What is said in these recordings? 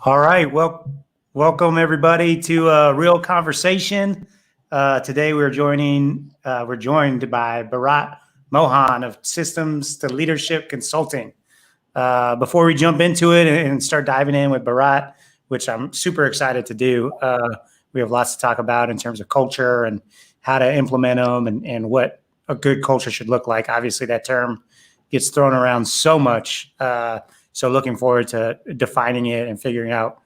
All right. Well, welcome everybody to a real conversation. Today we're joined by Bharat Mohan of Systems to Leadership Consulting. Before we jump into it and start diving in with Bharat, which I'm super excited to do, we have lots to talk about in terms of culture and how to implement them and what a good culture should look like. Obviously, that term gets thrown around so much. So looking forward to defining it and figuring out,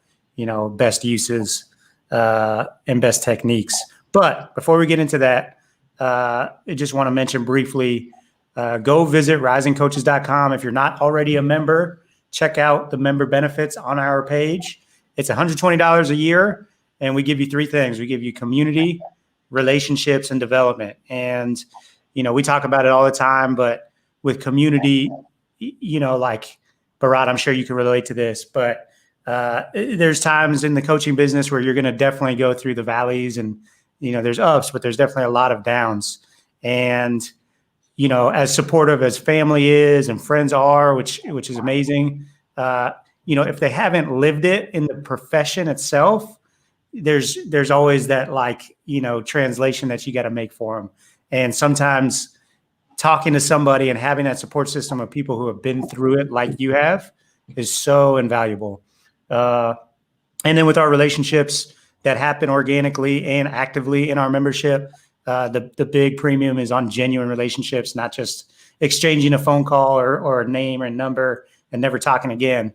best uses and best techniques. But before we get into that, I just want to mention briefly, go visit risingcoaches.com. If you're not already a member, check out the member benefits on our page. It's $120 a year, and we give you three things. We give you community, relationships, and development. And, we talk about it all the time, but with community, like Bharat, I'm sure you can relate to this, but there's times in the coaching business where you're going to definitely go through the valleys and, there's ups, but there's definitely a lot of downs. And, as supportive as family is and friends are, which is amazing, if they haven't lived it in the profession itself, there's always that translation that you got to make for them. And sometimes talking to somebody and having that support system of people who have been through it like you have is so invaluable. And then with our relationships that happen organically and actively in our membership, the big premium is on genuine relationships, not just exchanging a phone call or a name or a number and never talking again.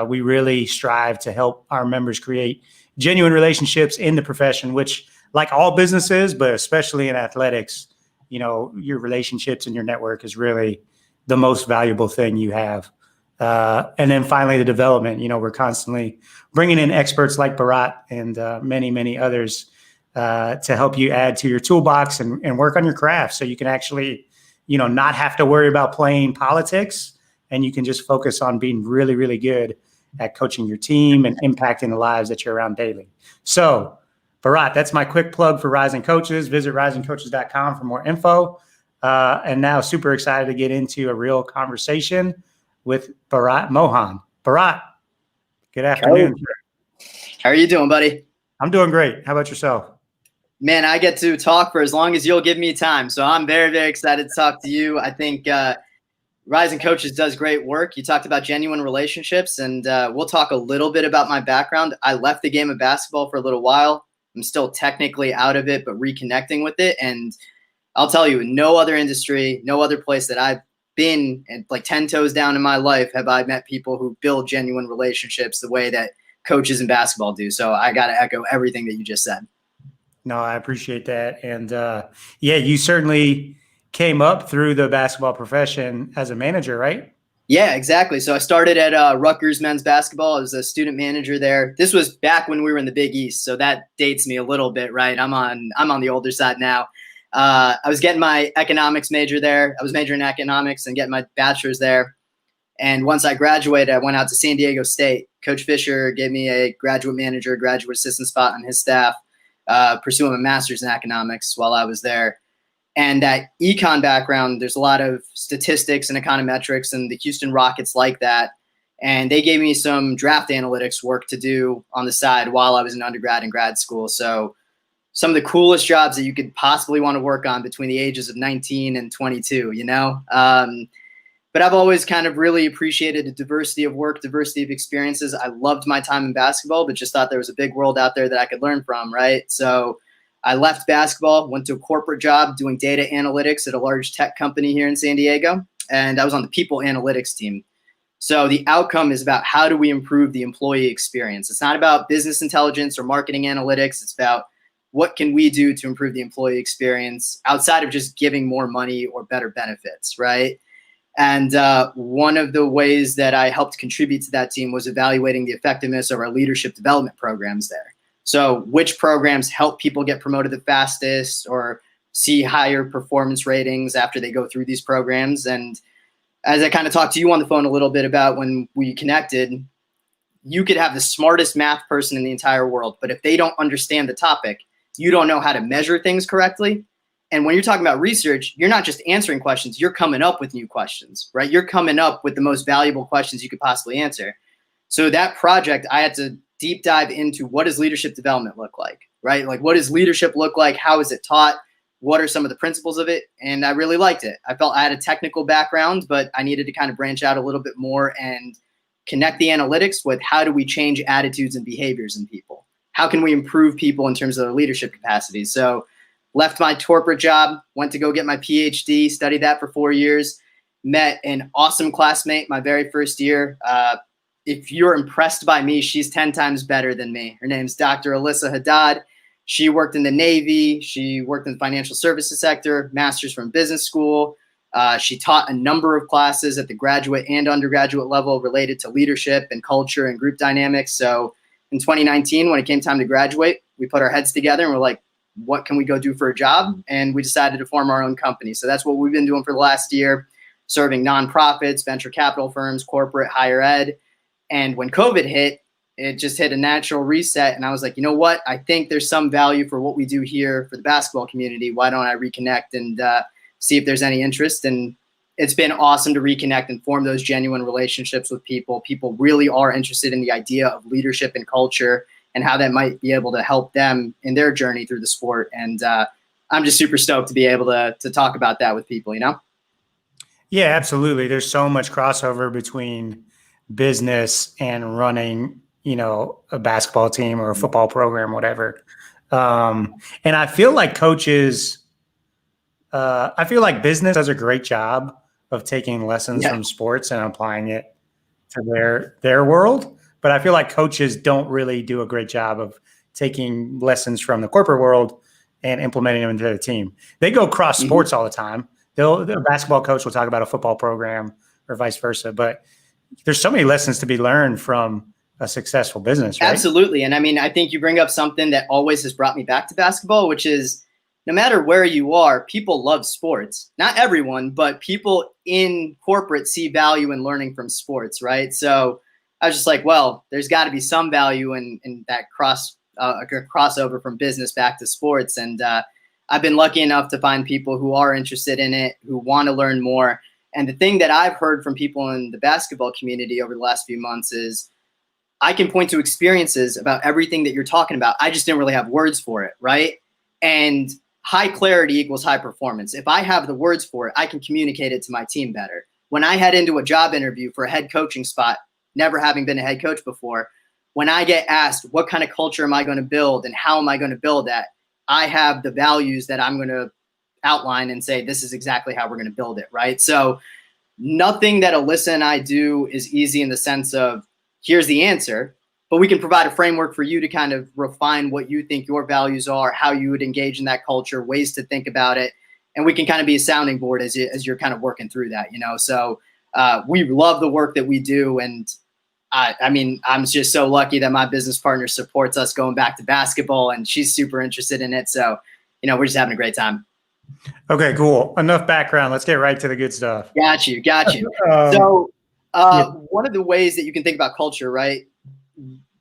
We really strive to help our members create genuine relationships in the profession, which, like all businesses, but especially in athletics, your relationships and your network is really the most valuable thing you have. And then finally, the development. We're constantly bringing in experts like Bharat and many, many others to help you add to your toolbox and work on your craft so you can actually, not have to worry about playing politics, and you can just focus on being really, really good at coaching your team and impacting the lives that you're around daily. So, Bharat, that's my quick plug for Rising Coaches. Visit risingcoaches.com for more info. And now super excited to get into a real conversation with Bharat Mohan. Bharat, good afternoon. How are you doing, buddy? I'm doing great. How about yourself? Man, I get to talk for as long as you'll give me time. So I'm very, very excited to talk to you. I think Rising Coaches does great work. You talked about genuine relationships, and we'll talk a little bit about my background. I left the game of basketball for a little while. I'm still technically out of it, but reconnecting with it. And I'll tell you, in no other industry, no other place that I've been like 10 toes down in my life have I met people who build genuine relationships the way that coaches in basketball do. So I got to echo everything that you just said. No, I appreciate that. And you certainly came up through the basketball profession as a manager, right? Yeah, exactly. So I started at Rutgers men's basketball. I was a student manager there. This was back when we were in the Big East, so that dates me a little bit, right? I'm on the older side now. I was getting my economics major there. I was majoring in economics and getting my bachelor's there. And once I graduated, I went out to San Diego State. Coach Fisher gave me a graduate manager, graduate assistant spot on his staff, pursuing a master's in economics while I was there. And that econ background, there's a lot of statistics and econometrics, and the Houston Rockets like that. And they gave me some draft analytics work to do on the side while I was in undergrad and grad school. So some of the coolest jobs that you could possibly want to work on between the ages of 19 and 22, But I've always kind of really appreciated the diversity of work, diversity of experiences. I loved my time in basketball, but just thought there was a big world out there that I could learn from, right? So I left basketball, went to a corporate job doing data analytics at a large tech company here in San Diego, and I was on the people analytics team. So the outcome is about how do we improve the employee experience. It's not about business intelligence or marketing analytics. It's about what can we do to improve the employee experience outside of just giving more money or better benefits, right? And one of the ways that I helped contribute to that team was evaluating the effectiveness of our leadership development programs there. So which programs help people get promoted the fastest or see higher performance ratings after they go through these programs. And as I kind of talked to you on the phone a little bit about when we connected, you could have the smartest math person in the entire world, but if they don't understand the topic, you don't know how to measure things correctly. And when you're talking about research, you're not just answering questions, you're coming up with new questions, right? You're coming up with the most valuable questions you could possibly answer. So that project, I had to deep dive into what does leadership development look like, right? Like, what does leadership look like? How is it taught? What are some of the principles of it? And I really liked it. I felt I had a technical background, but I needed to kind of branch out a little bit more and connect the analytics with how do we change attitudes and behaviors in people? How can we improve people in terms of their leadership capacities? So left my corporate job, went to go get my PhD, studied that for 4 years, met an awesome classmate my very first year. If you're impressed by me, she's 10 times better than me. Her name's Dr. Alyssa Haddad. She worked in the Navy. She worked in the financial services sector, master's from business school. She taught a number of classes at the graduate and undergraduate level related to leadership and culture and group dynamics. So in 2019, when it came time to graduate, we put our heads together and we're like, what can we go do for a job? And we decided to form our own company. So that's what we've been doing for the last year, serving nonprofits, venture capital firms, corporate, higher ed. And when COVID hit, it just hit a natural reset. And I was like, you know what? I think there's some value for what we do here for the basketball community. Why don't I reconnect and see if there's any interest? And it's been awesome to reconnect and form those genuine relationships with people. People really are interested in the idea of leadership and culture and how that might be able to help them in their journey through the sport. And I'm just super stoked to be able to talk about that with people, you know? Yeah, absolutely. There's so much crossover between business and running, a basketball team or a football program, whatever. And I feel like I feel like business does a great job of taking lessons from sports and applying it to their world. But I feel like coaches don't really do a great job of taking lessons from the corporate world and implementing them into their team. They go cross sports all the time. The basketball coach will talk about a football program or vice versa. But there's so many lessons to be learned from a successful business, right? Absolutely. And I mean, I think you bring up something that always has brought me back to basketball, which is no matter where you are, people love sports. Not everyone, but people in corporate see value in learning from sports, right? So I was just like, well, there's got to be some value in that crossover from business back to sports. And I've been lucky enough to find people who are interested in it, who want to learn more. And the thing that I've heard from people in the basketball community over the last few months is I can point to experiences about everything that you're talking about. I just didn't really have words for it, right? And high clarity equals high performance. If I have the words for it, I can communicate it to my team better. When I head into a job interview for a head coaching spot, never having been a head coach before, when I get asked what kind of culture am I going to build and how am I going to build that, I have the values that I'm going to outline and say, this is exactly how we're going to build it, right? So nothing that Alyssa and I do is easy in the sense of here's the answer, but we can provide a framework for you to kind of refine what you think your values are, how you would engage in that culture, ways to think about it. And we can kind of be a sounding board as you're kind of working through that, So we love the work that we do. And I mean, I'm just so lucky that my business partner supports us going back to basketball and she's super interested in it. So, we're just having a great time. Okay, cool. Enough background. Let's get right to the good stuff. Got you. So one of the ways that you can think about culture, right?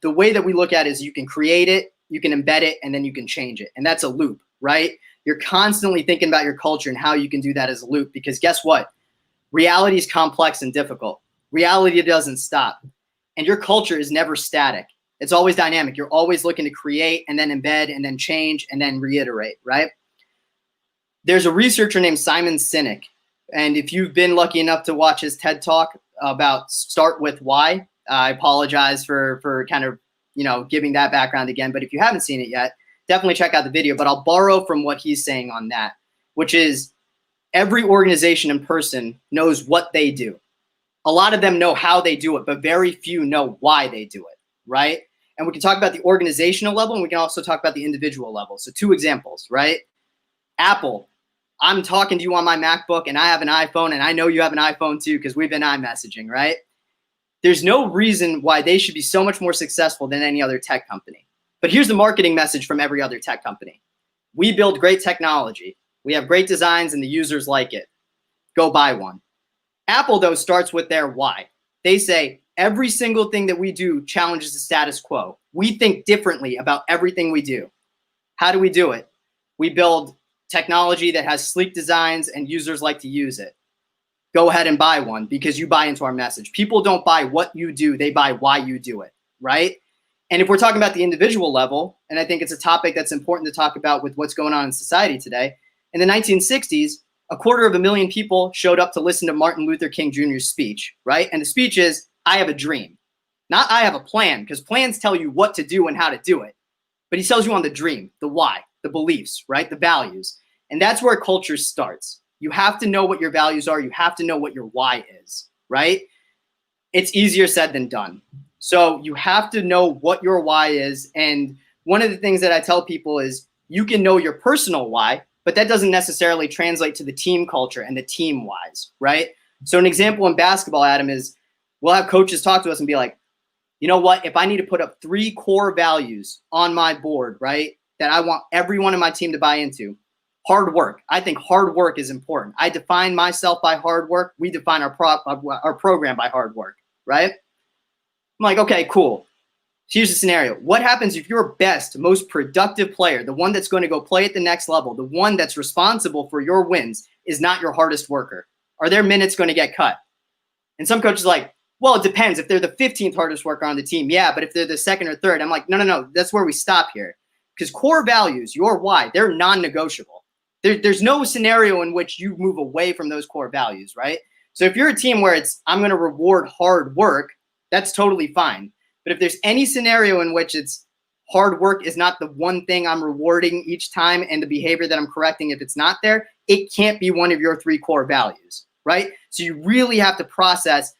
The way that we look at it is you can create it, you can embed it, and then you can change it. And that's a loop, right? You're constantly thinking about your culture and how you can do that as a loop because guess what? Reality is complex and difficult. Reality doesn't stop. And your culture is never static. It's always dynamic. You're always looking to create and then embed and then change and then reiterate, right? There's a researcher named Simon Sinek. And if you've been lucky enough to watch his TED Talk about Start With Why, I apologize for kind of, giving that background again. But if you haven't seen it yet, definitely check out the video. But I'll borrow from what he's saying on that, which is every organization and person knows what they do. A lot of them know how they do it, but very few know why they do it, right? And we can talk about the organizational level and we can also talk about the individual level. So 2 examples, right? Apple. I'm talking to you on my MacBook and I have an iPhone and I know you have an iPhone too because we've been iMessaging, right? There's no reason why they should be so much more successful than any other tech company. But here's the marketing message from every other tech company. We build great technology. We have great designs and the users like it. Go buy one. Apple, though, starts with their why. They say every single thing that we do challenges the status quo. We think differently about everything we do. How do we do it? We build technology that has sleek designs and users like to use it. go ahead and buy one because you buy into our message. People don't buy what you do, they buy why you do it, right? And if we're talking about the individual level, and I think it's a topic that's important to talk about with what's going on in society today, in the 1960s, 250,000 people showed up to listen to Martin Luther King Jr.'s speech, right? And the speech is, I have a dream. Not I have a plan, because plans tell you what to do and how to do it. But he sells you on the dream, the why, the beliefs, right? The values. And that's where culture starts. You have to know what your values are. You have to know what your why is, right? It's easier said than done. So you have to know what your why is. And one of the things that I tell people is you can know your personal why, but that doesn't necessarily translate to the team culture and the team whys, right? So an example in basketball, Adam, is we'll have coaches talk to us and be like, you know what, if I need to put up 3 core values on my board, right, that I want everyone in my team to buy into, hard work. I think hard work is important. I define myself by hard work. We define our program by hard work, right? I'm like, okay, cool. Here's the scenario. What happens if your best, most productive player, the one that's going to go play at the next level, the one that's responsible for your wins, is not your hardest worker? Are their minutes going to get cut? And some coaches are like, well, it depends. If they're the 15th hardest worker on the team, yeah, but if they're the second or third, I'm like, no. That's where we stop here. Because core values, your why, they're non-negotiable. There's no scenario in which you move away from those core values, right? So if you're a team where it's, I'm going to reward hard work, that's totally fine. But if there's any scenario in which it's hard work is not the one thing I'm rewarding each time and the behavior that I'm correcting, if it's not there, it can't be one of your 3 core values, right? So you really have to process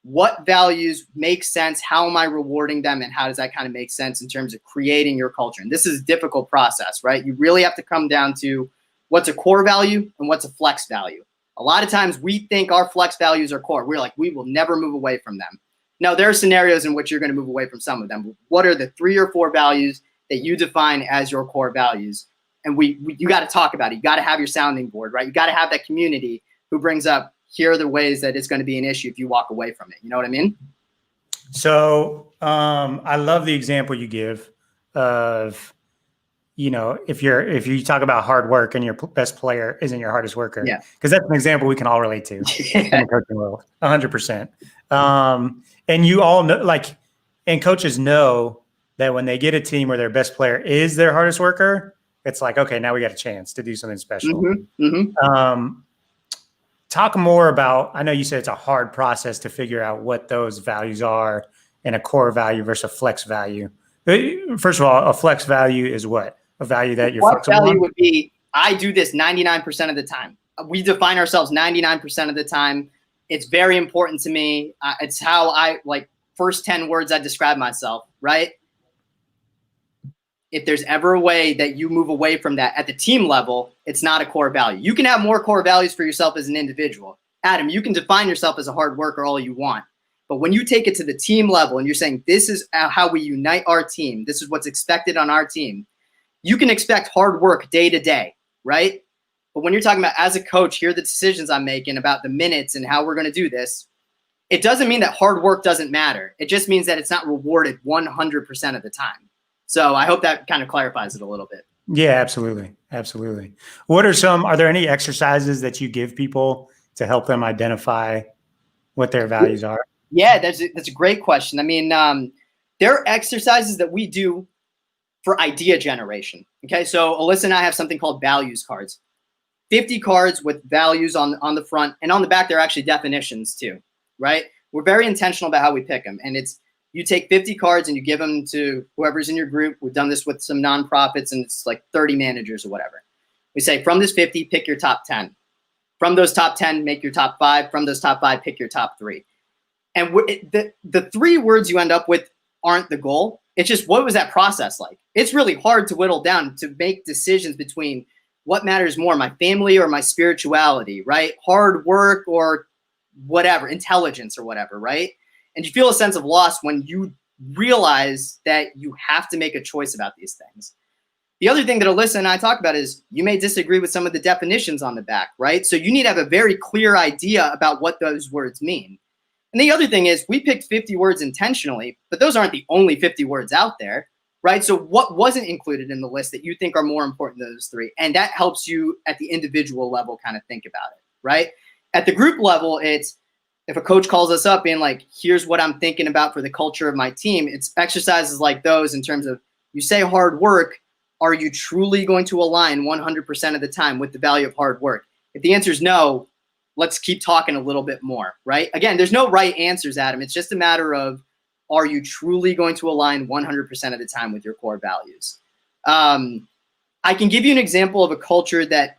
what values make sense, how am I rewarding them, and how does that kind of make sense in terms of creating your culture. And this is a difficult process, right? You really have to come down to what's a core value and what's a flex value. A lot of times we think our flex values are core. We're like, we will never move away from them. Now, there are scenarios in which you're going to move away from some of them. What are the 3 or 4 values that you define as your core values? And you got to talk about it. You got to have your sounding board, right? You got to have that community who brings up, here are the ways that it's going to be an issue if you walk away from it. You know what I mean? So I love the example you give of, you know, if you talk about hard work and your best player isn't your hardest worker, yeah, because that's an example we can all relate to in the coaching world, 100%. And you all know, like, and coaches know that when they get a team where their best player is their hardest worker, it's like, okay, now we got a chance to do something special. Talk more about, I know you said it's a hard process to figure out what those values are and a core value versus a flex value. First of all, a flex value is what? A value that you're flexible on? Value would be, I do this 99% of the time. We define ourselves 99% of the time. It's very important to me. It's how I, like, first 10 words I describe myself, right? If there's ever a way that you move away from that at the team level, it's not a core value. You can have more core values for yourself as an individual. Adam, you can define yourself as a hard worker all you want. But when you take it to the team level and you're saying, this is how we unite our team, this is what's expected on our team, you can expect hard work day to day, right? But when you're talking about, as a coach, here are the decisions I'm making about the minutes and how we're going to do this, it doesn't mean that hard work doesn't matter. It just means that it's not rewarded 100% of the time. So I hope that kind of clarifies it a little bit. Yeah, absolutely. Absolutely. Are there any exercises that you give people to help them identify what their values are? Yeah, that's a great question. I mean, there are exercises that we do for idea generation. Okay, so Alyssa and I have something called values cards. 50 cards with values on the front, and on the back, there are actually definitions too, right? We're very intentional about how we pick them. And it's, you take 50 cards and you give them to whoever's in your group. We've done this with some nonprofits, and it's like 30 managers or whatever. We say, from this 50, pick your top 10. From those top 10, make your top 5. From those top 5, pick your top 3. And the 3 words you end up with aren't the goal. It's just, what was that process like? It's really hard to whittle down to make decisions between what matters more, my family or my spirituality, right? Hard work or whatever, intelligence or whatever, right? And you feel a sense of loss when you realize that you have to make a choice about these things. The other thing that Alyssa and I talk about is you may disagree with some of the definitions on the back, right? So you need to have a very clear idea about what those words mean. And the other thing is, we picked 50 words intentionally, but those aren't the only 50 words out there, right? So what wasn't included in the list that you think are more important than those 3? And that helps you at the individual level kind of think about it, right? At the group level, it's if a coach calls us up being like, here's what I'm thinking about for the culture of my team, it's exercises like those in terms of, you say hard work, are you truly going to align 100% of the time with the value of hard work? If the answer is no, let's keep talking a little bit more, right? Again, there's no right answers, Adam. It's just a matter of, are you truly going to align 100% of the time with your core values? I can give you an example of a culture that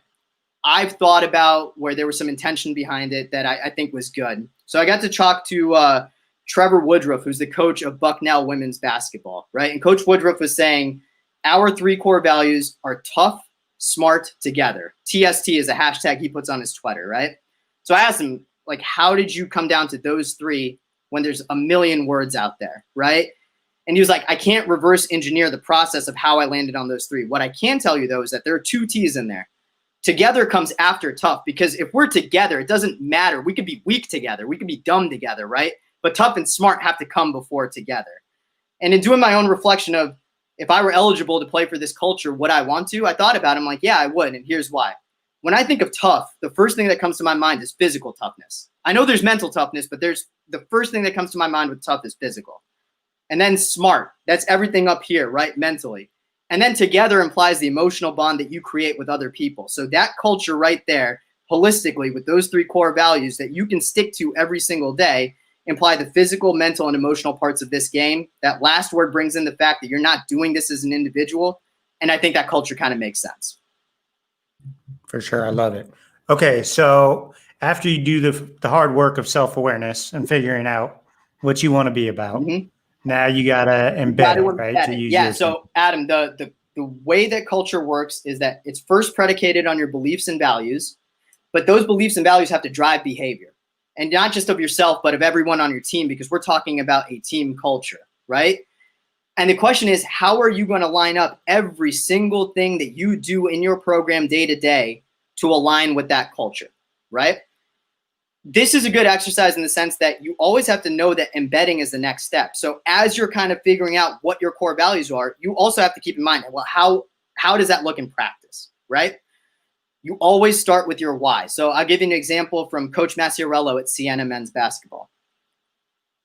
I've thought about where there was some intention behind it that I think was good. So I got to talk to Trevor Woodruff, who's the coach of Bucknell women's basketball, right? And Coach Woodruff was saying, our 3 core values are tough, smart, together. TST is a hashtag he puts on his Twitter, right? So I asked him, like, how did you come down to those 3 when there's a million words out there, right? And he was like, I can't reverse engineer the process of how I landed on those 3. What I can tell you, though, is that there are 2 T's in there. Together comes after tough, because if we're together, it doesn't matter. We could be weak together. We could be dumb together, right? But tough and smart have to come before together. And in doing my own reflection of, if I were eligible to play for this culture, would I want to? I thought about it. I'm like, yeah, I would. And here's why. When I think of tough, the first thing that comes to my mind is physical toughness. I know there's mental toughness, but there's the first thing that comes to my mind with tough is physical. And then smart, that's everything up here, right? Mentally. And then together implies the emotional bond that you create with other people. So that culture right there, holistically, with those 3 core values that you can stick to every single day, imply the physical, mental, and emotional parts of this game. That last word brings in the fact that you're not doing this as an individual. And I think that culture kind of makes sense. For sure. I love it. Okay. So after you do the hard work of self-awareness and figuring out what you want to be about, now you got to embed it, right? Yeah. So Adam, the way that culture works is that it's first predicated on your beliefs and values, but those beliefs and values have to drive behavior, and not just of yourself, but of everyone on your team, because we're talking about a team culture, right? And the question is, how are you going to line up every single thing that you do in your program day to day to align with that culture, right? This is a good exercise in the sense that you always have to know that embedding is the next step. So as you're kind of figuring out what your core values are, you also have to keep in mind, well, how does that look in practice, right? You always start with your why. So I'll give you an example from Coach Maciarello at Siena men's basketball.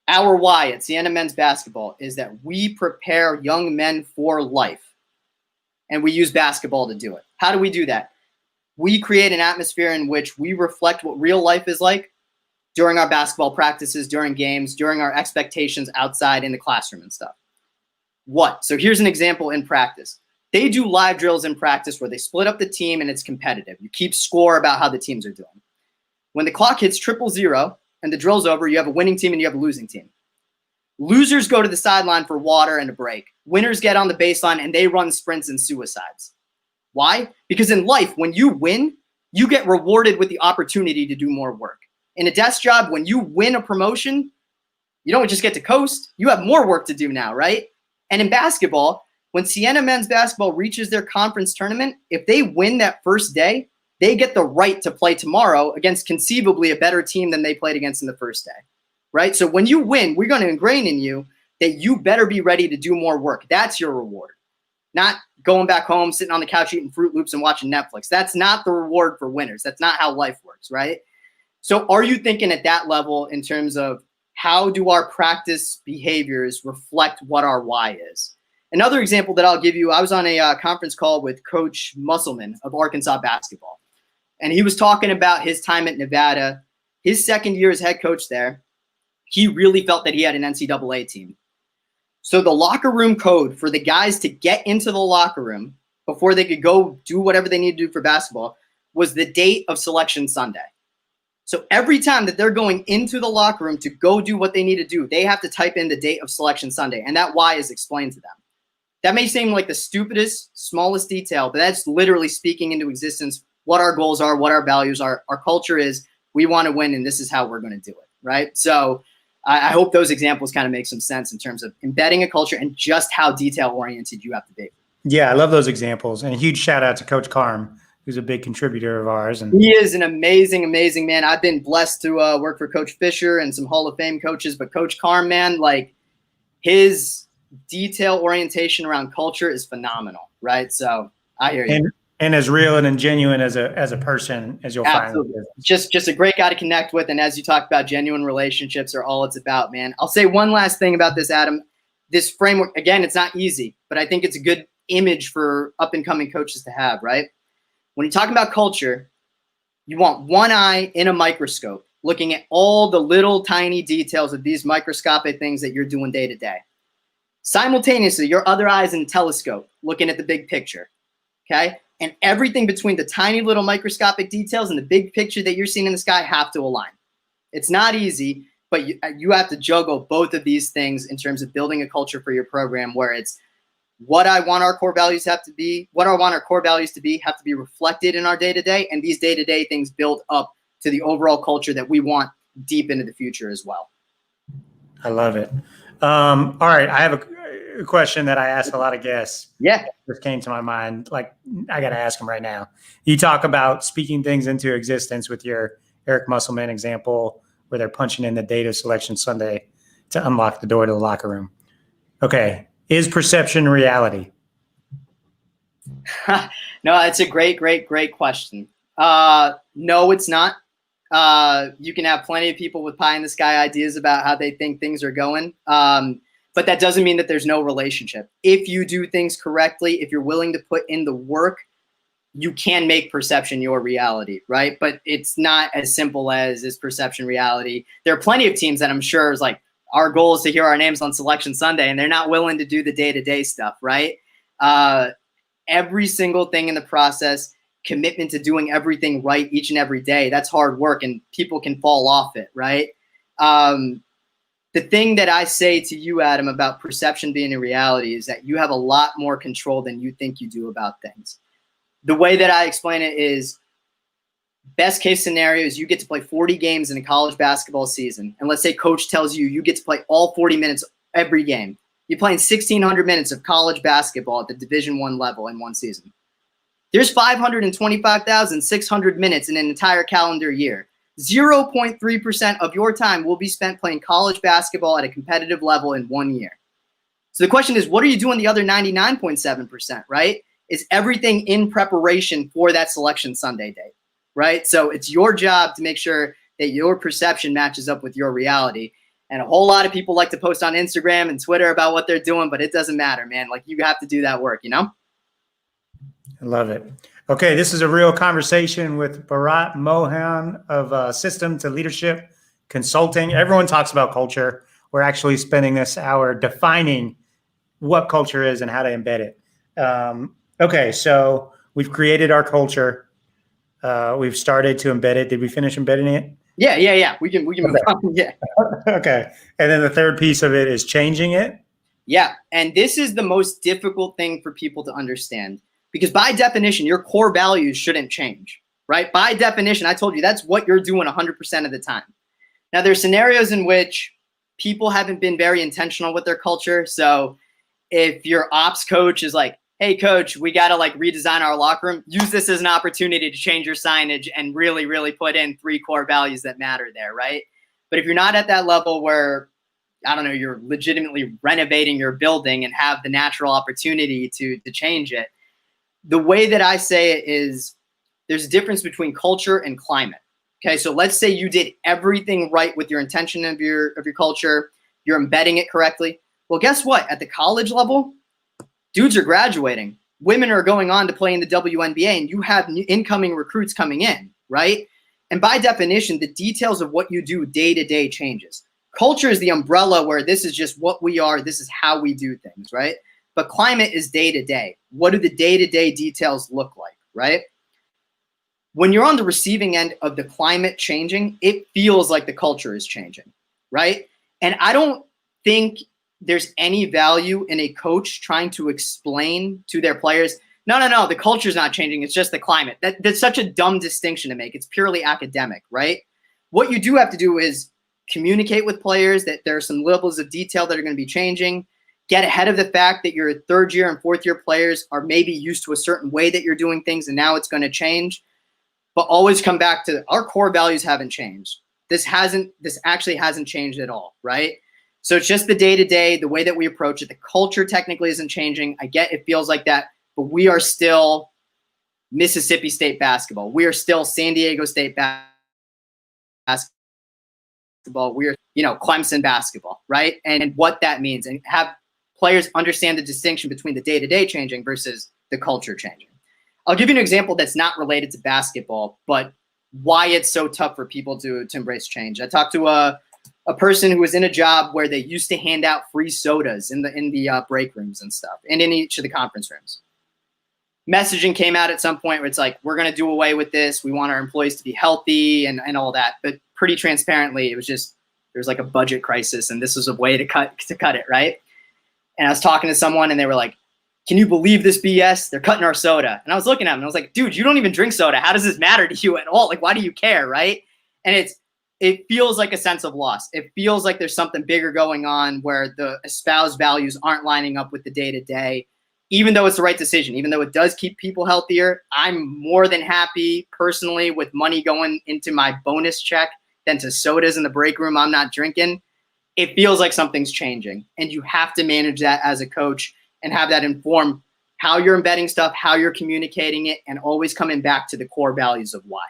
Our why at Siena men's basketball is that we prepare young men for life, and we use basketball to do it. How do we do that? We create an atmosphere in which we reflect what real life is like during our basketball practices, during games, during our expectations outside in the classroom and stuff. What? So here's an example in practice. They do live drills in practice where they split up the team and it's competitive. You keep score about how the teams are doing. When the clock hits 000 and the drill's over, you have a winning team and you have a losing team. Losers go to the sideline for water and a break. Winners get on the baseline and they run sprints and suicides. Why? Because in life, when you win, you get rewarded with the opportunity to do more work. In a desk job, when you win a promotion, you don't just get to coast. You have more work to do now, right? And in basketball, when Siena men's basketball reaches their conference tournament, if they win that first day, they get the right to play tomorrow against conceivably a better team than they played against in the first day, right? So when you win, we're going to ingrain in you that you better be ready to do more work. That's your reward. Not going back home, sitting on the couch, eating Fruit Loops and watching Netflix. That's not the reward for winners. That's not how life works, right? So are you thinking at that level in terms of how do our practice behaviors reflect what our why is? Another example that I'll give you, I was on a conference call with Coach Musselman of Arkansas basketball, and he was talking about his time at Nevada. His second year as head coach there, he really felt that he had an NCAA team. So the locker room code for the guys to get into the locker room before they could go do whatever they need to do for basketball was the date of Selection Sunday. So every time that they're going into the locker room to go do what they need to do, they have to type in the date of Selection Sunday, and that why is explained to them. That may seem like the stupidest, smallest detail, but that's literally speaking into existence what our goals are, what our values are. Our culture is we want to win, and this is how we're going to do it, right? So I hope those examples kind of make some sense in terms of embedding a culture and just how detail-oriented you have to be. Yeah, I love those examples. And a huge shout-out to Coach Carm, who's a big contributor of ours. And he is an amazing, amazing man. I've been blessed to work for Coach Fisher and some Hall of Fame coaches, but Coach Carm, man, like his detail orientation around culture is phenomenal, right? So I hear you. And as real and genuine as a person as you'll Absolutely. find. Just a great guy to connect with. And as you talked about, genuine relationships are all it's about, man. I'll say one last thing about this, Adam. This framework, again, it's not easy, but I think it's a good image for up and coming coaches to have, right? When you talk about culture, you want one eye in a microscope, looking at all the little tiny details of these microscopic things that you're doing day to day. Simultaneously, your other eye is in a telescope, looking at the big picture, okay? And everything between the tiny little microscopic details and the big picture that you're seeing in the sky have to align. It's not easy, but you have to juggle both of these things in terms of building a culture for your program where it's what I want our core values have to be, what I want our core values to be, have to be reflected in our day-to-day, and these day-to-day things build up to the overall culture that we want deep into the future as well. I love it. All right, I have a question that I ask a lot of guests. Yeah. This came to my mind. Like, I got to ask them right now. You talk about speaking things into existence with your Eric Musselman example where they're punching in the date of Selection Sunday to unlock the door to the locker room. Okay. Is perception reality? No, that's a great question. No, it's not. You can have plenty of people with pie in the sky ideas about how they think things are going. But that doesn't mean that there's no relationship. If you do things correctly, if you're willing to put in the work, you can make perception your reality, right? But it's not as simple as is perception reality. There are plenty of teams that I'm sure is like, our goal is to hear our names on Selection Sunday, and they're not willing to do the day-to-day stuff, right? Every single thing in the process, commitment to doing everything right each and every day, that's hard work, and people can fall off it, right? The thing that I say to you, Adam, about perception being a reality is that you have a lot more control than you think you do about things. The way that I explain it is best case scenario is you get to play 40 games in a college basketball season. And let's say coach tells you you get to play all 40 minutes every game. You're playing 1,600 minutes of college basketball at the Division I level in one season. There's 525,600 minutes in an entire calendar year. 0.3% of your time will be spent playing college basketball at a competitive level in 1 year. So the question is, what are you doing the other 99.7%, right? Is everything in preparation for that Selection Sunday date, right? So it's your job to make sure that your perception matches up with your reality. And a whole lot of people like to post on Instagram and Twitter about what they're doing, but it doesn't matter, man. Like, you have to do that work, you know? I love it. Okay, this is a real conversation with Bharat Mohan of System to Leadership Consulting. Everyone talks about culture. We're actually spending this hour defining what culture is and how to embed it. Okay, so we've created our culture. We've started to embed it. Did we finish embedding it? Yeah. We can move on. Yeah. Okay. And then the third piece of it is changing it. Yeah. And this is the most difficult thing for people to understand, because by definition, your core values shouldn't change, right? By definition, I told you that's what you're doing 100% of the time. Now, there's scenarios in which people haven't been very intentional with their culture. So if your ops coach is like, hey, coach, we got to like redesign our locker room, use this as an opportunity to change your signage and really, really put in 3 core values that matter there, right? But if you're not at that level where, I don't know, you're legitimately renovating your building and have the natural opportunity to change it, the way that I say it is there's a difference between culture and climate. Okay, so let's say you did everything right with your intention of your culture, you're embedding it correctly. Well, guess what? At the college level, dudes are graduating. Women are going on to play in the WNBA, and you have incoming recruits coming in, right? And by definition, the details of what you do day to day changes. Culture is the umbrella where this is just what we are. This is how we do things, right? But climate is day to day. What do the day to day details look like, right? When you're on the receiving end of the climate changing, it feels like the culture is changing, right? And I don't think there's any value in a coach trying to explain to their players, no, the culture's not changing. It's just the climate. That's such a dumb distinction to make. It's purely academic, right? What you do have to do is communicate with players that there are some levels of detail that are going to be changing. Get ahead of the fact that your third year and fourth year players are maybe used to a certain way that you're doing things, and now it's going to change. But always come back to our core values haven't changed. This actually hasn't changed at all, right? So it's just the day-to-day, the way that we approach it. The culture technically isn't changing. I get it feels like that, but we are still Mississippi State basketball. We are still San Diego State basketball. We are, Clemson basketball, right? And what that means, and have players understand the distinction between the day-to-day changing versus the culture changing. I'll give you an example that's not related to basketball, but why it's so tough for people to embrace change. I talked to a person who was in a job where they used to hand out free sodas in the break rooms and stuff, and in each of the conference rooms. Messaging came out at some point where it's like, we're going to do away with this. We want our employees to be healthy and all that. But pretty transparently, it was just, there's like a budget crisis, and this was a way to cut it, right? And I was talking to someone, and they were like, can you believe this BS? They're cutting our soda. And I was looking at them, and I was like, dude, you don't even drink soda. How does this matter to you at all? Like, why do you care, right? And it feels like a sense of loss. It feels like there's something bigger going on where the espoused values aren't lining up with the day-to-day. Even though it's the right decision, even though it does keep people healthier, I'm more than happy personally with money going into my bonus check than to sodas in the break room I'm not drinking. It feels like something's changing, and you have to manage that as a coach and have that inform how you're embedding stuff, how you're communicating it, and always coming back to the core values of why.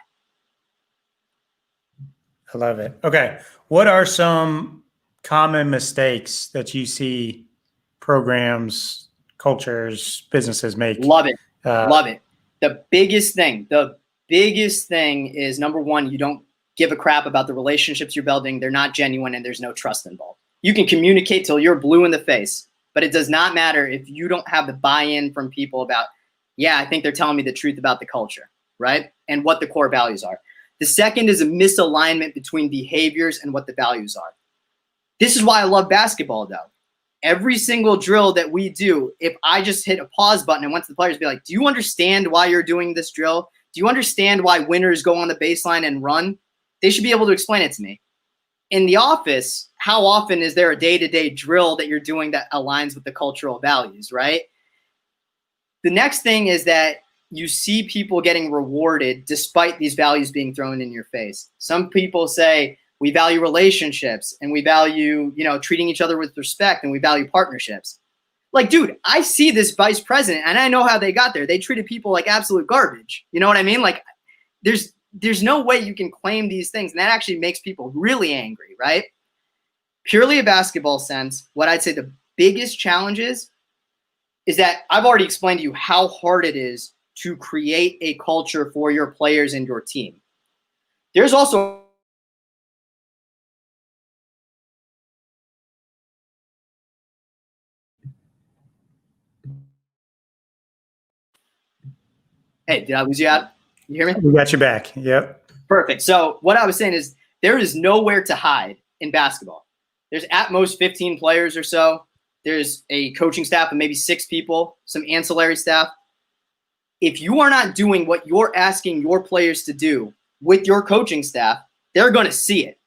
I love it. Okay. What are some common mistakes that you see programs, cultures, businesses make? Love it. Love it. The biggest thing is, number one, you don't give a crap about the relationships you're building. They're not genuine, and there's no trust involved. You can communicate till you're blue in the face, but it does not matter if you don't have the buy-in from people about, yeah, I think they're telling me the truth about the culture, right? And what the core values are. The second is a misalignment between behaviors and what the values are. This is why I love basketball, though. Every single drill that we do, if I just hit a pause button and went to the players and be like, do you understand why you're doing this drill? Do you understand why winners go on the baseline and run? They should be able to explain it to me. In the office, how often is there a day-to-day drill that you're doing that aligns with the cultural values, right? The next thing is that you see people getting rewarded despite these values being thrown in your face. Some people say, we value relationships, and we value, treating each other with respect, and we value partnerships. Like, dude, I see this vice president, and I know how they got there. They treated people like absolute garbage. You know what I mean? Like, there's no way you can claim these things, and that actually makes people really angry, right? Purely a basketball sense, what I'd say the biggest challenge is that I've already explained to you how hard it is to create a culture for your players and your team. There's also Hey, did I lose you out? You hear me? We got your back. Yep. Perfect. So what I was saying is there is nowhere to hide in basketball. There's at most 15 players or so. There's a coaching staff of maybe 6 people, some ancillary staff. If you are not doing what you're asking your players to do with your coaching staff, they're going to see it.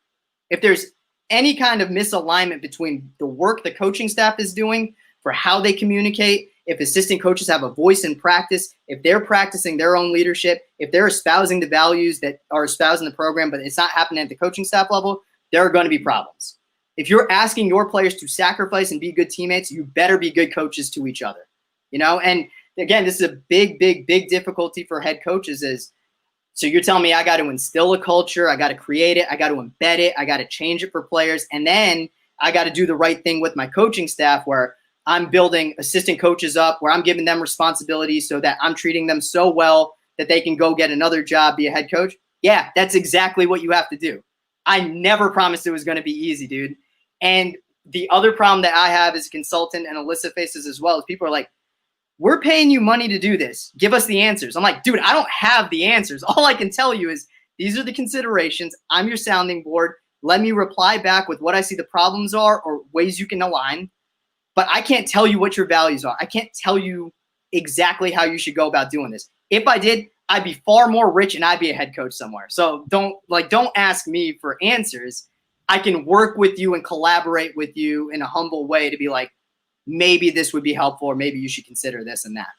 If there's any kind of misalignment between the work the coaching staff is doing for how they communicate, if assistant coaches have a voice in practice, if they're practicing their own leadership, if they're espousing the values that are espoused in the program, but it's not happening at the coaching staff level, there are going to be problems. If you're asking your players to sacrifice and be good teammates, you better be good coaches to each other. And again, this is a big difficulty for head coaches is, so you're telling me I got to instill a culture, I got to create it, I got to embed it, I got to change it for players, and then I got to do the right thing with my coaching staff where I'm building assistant coaches up, where I'm giving them responsibilities so that I'm treating them so well that they can go get another job, be a head coach. Yeah, that's exactly what you have to do. I never promised it was going to be easy, dude. And the other problem that I have as a consultant, and Alyssa faces as well, is people are like, we're paying you money to do this. Give us the answers. I'm like, dude, I don't have the answers. All I can tell you is these are the considerations. I'm your sounding board. Let me reply back with what I see the problems are or ways you can align. But I can't tell you what your values are. I can't tell you exactly how you should go about doing this. If I did, I'd be far more rich and I'd be a head coach somewhere. So don't ask me for answers. I can work with you and collaborate with you in a humble way to be like, maybe this would be helpful, or maybe you should consider this and that.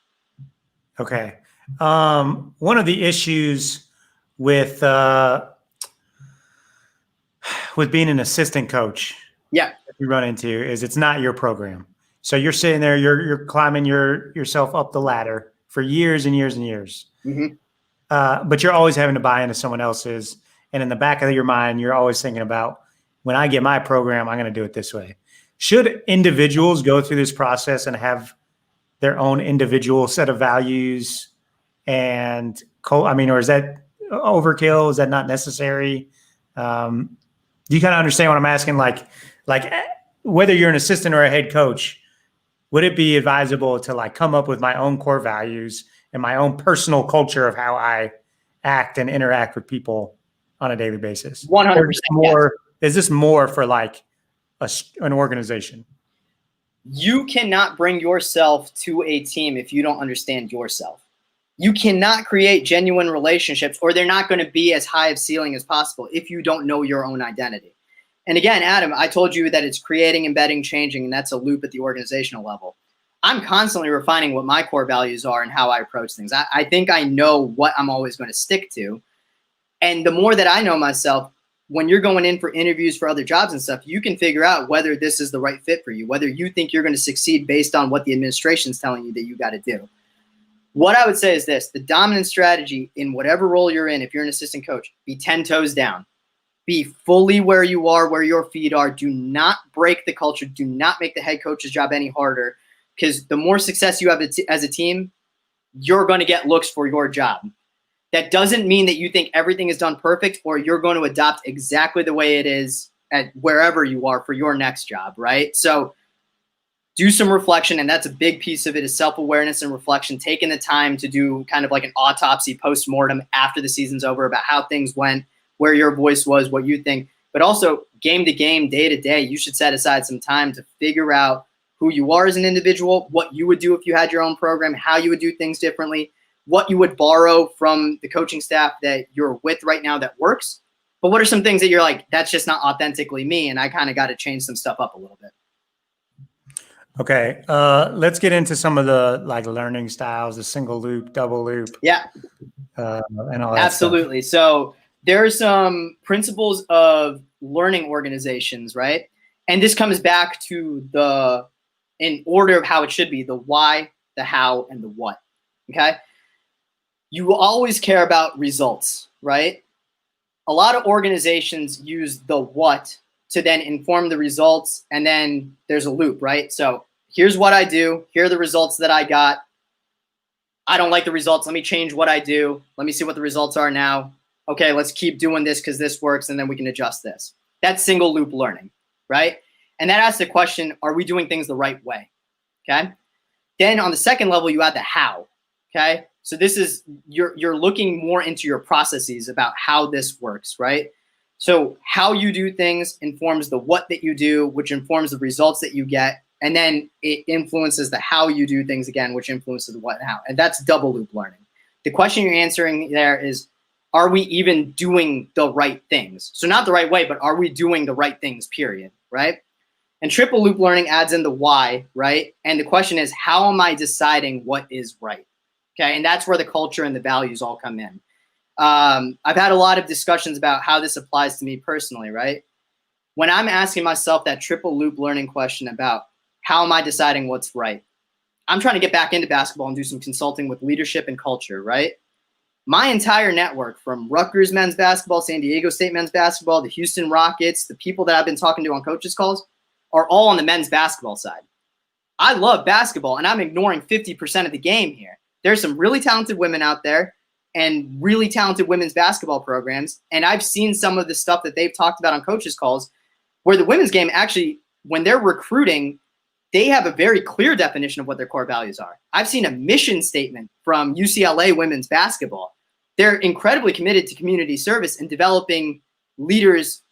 Okay. One of the issues with being an assistant coach, yeah, you run into is it's not your program. So you're sitting there, you're climbing yourself up the ladder for years and years and years. Mm-hmm. But you're always having to buy into someone else's. And in the back of your mind, you're always thinking about, when I get my program, I'm going to do it this way. Should individuals go through this process and have their own individual set of values and or is that overkill? Is that not necessary? Do you kind of understand what I'm asking? Like whether you're an assistant or a head coach, would it be advisable to like come up with my own core values and my own personal culture of how I act and interact with people on a daily basis? 100%. Is this more for like an organization? You cannot bring yourself to a team if you don't understand yourself. You cannot create genuine relationships, or they're not going to be as high of ceiling as possible if you don't know your own identity. And again, Adam, I told you that it's creating, embedding, changing, and that's a loop at the organizational level. I'm constantly refining what my core values are and how I approach things. I think I know what I'm always going to stick to. And the more that I know myself, when you're going in for interviews for other jobs and stuff, you can figure out whether this is the right fit for you, whether you think you're going to succeed based on what the administration's telling you that you got to do. What I would say is this: the dominant strategy in whatever role you're in, if you're an assistant coach, be 10 toes down. Be fully where you are, where your feet are. Do not break the culture. Do not make the head coach's job any harder, because the more success you have as a team, you're going to get looks for your job. That doesn't mean that you think everything is done perfect or you're going to adopt exactly the way it is at wherever you are for your next job, right? So do some reflection, and that's a big piece of it, is self-awareness and reflection, taking the time to do kind of like an autopsy post-mortem after the season's over about how things went, where your voice was, what you think. But also game to game, day to day, you should set aside some time to figure out who you are as an individual, what you would do if you had your own program, how you would do things differently, what you would borrow from the coaching staff that you're with right now that works. But what are some things that you're like, that's just not authentically me, and I kind of got to change some stuff up a little bit. Okay. Let's get into some of the like learning styles, the single loop, double loop. Yeah. And all that Absolutely. stuff. So there are some principles of learning organizations, right? And this comes back to in order of how it should be, the why, the how, and the what. Okay. You will always care about results, right? A lot of organizations use the what to then inform the results, and then there's a loop, right? So here's what I do. Here are the results that I got. I don't like the results. Let me change what I do. Let me see what the results are now. Okay, let's keep doing this because this works, and then we can adjust this. That's single loop learning, right? And that asks the question, are we doing things the right way? Okay. Then on the second level, you add the how. Okay. So this is, you're looking more into your processes about how this works, right? So how you do things informs the what that you do, which informs the results that you get. And then it influences the how you do things again, which influences the what and how. And that's double loop learning. The question you're answering there is, are we even doing the right things? So not the right way, but are we doing the right things, period, right? And triple loop learning adds in the why, right? And the question is, how am I deciding what is right? Okay, and that's where the culture and the values all come in. I've had a lot of discussions about how this applies to me personally, right? When I'm asking myself that triple loop learning question about how am I deciding what's right, I'm trying to get back into basketball and do some consulting with leadership and culture, right? My entire network, from Rutgers men's basketball, San Diego State men's basketball, the Houston Rockets, the people that I've been talking to on coaches calls, are all on the men's basketball side. I love basketball, and I'm ignoring 50% of the game here. There's some really talented women out there and really talented women's basketball programs. And I've seen some of the stuff that they've talked about on coaches calls where the women's game actually, when they're recruiting, they have a very clear definition of what their core values are. I've seen a mission statement from UCLA women's basketball. They're incredibly committed to community service and developing leaders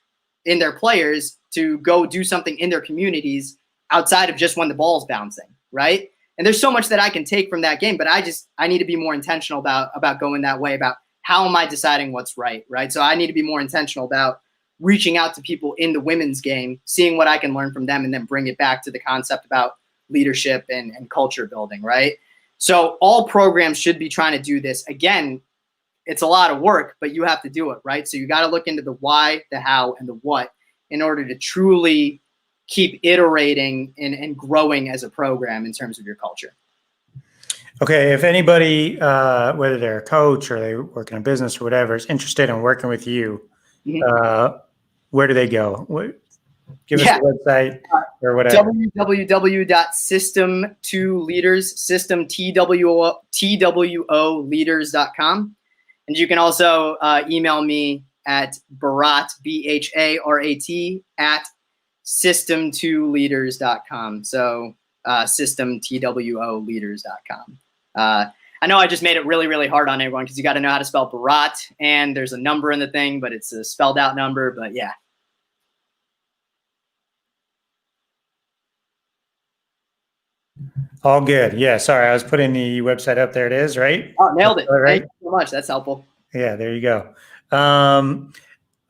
in their players to go do something in their communities outside of just when the ball's bouncing, right? And there's so much that I can take from that game, but I need to be more intentional about going that way, about how am I deciding what's right, right? So I need to be more intentional about reaching out to people in the women's game, seeing what I can learn from them, and then bring it back to the concept about leadership and culture building, right? So all programs should be trying to do this. Again, it's a lot of work, but you have to do it, right? So you got to look into the why, the how, and the what in order to truly keep iterating and growing as a program in terms of your culture. Okay, if anybody, whether they're a coach or they work in a business or whatever, is interested in working with you, where do they go? Give us the website or whatever. www.system2leaders.com. And you can also email me at Bharat, BHARAT, at system2leaders.com. So system2leaders.com. I know I just made it really, really hard on everyone because you got to know how to spell Bharat, and there's a number in the thing, but it's a spelled out number. But yeah. All good. Yeah. Sorry, I was putting the website up. There it is. Right. Oh, nailed it. Right. Thank you so much. That's helpful. Yeah. There you go.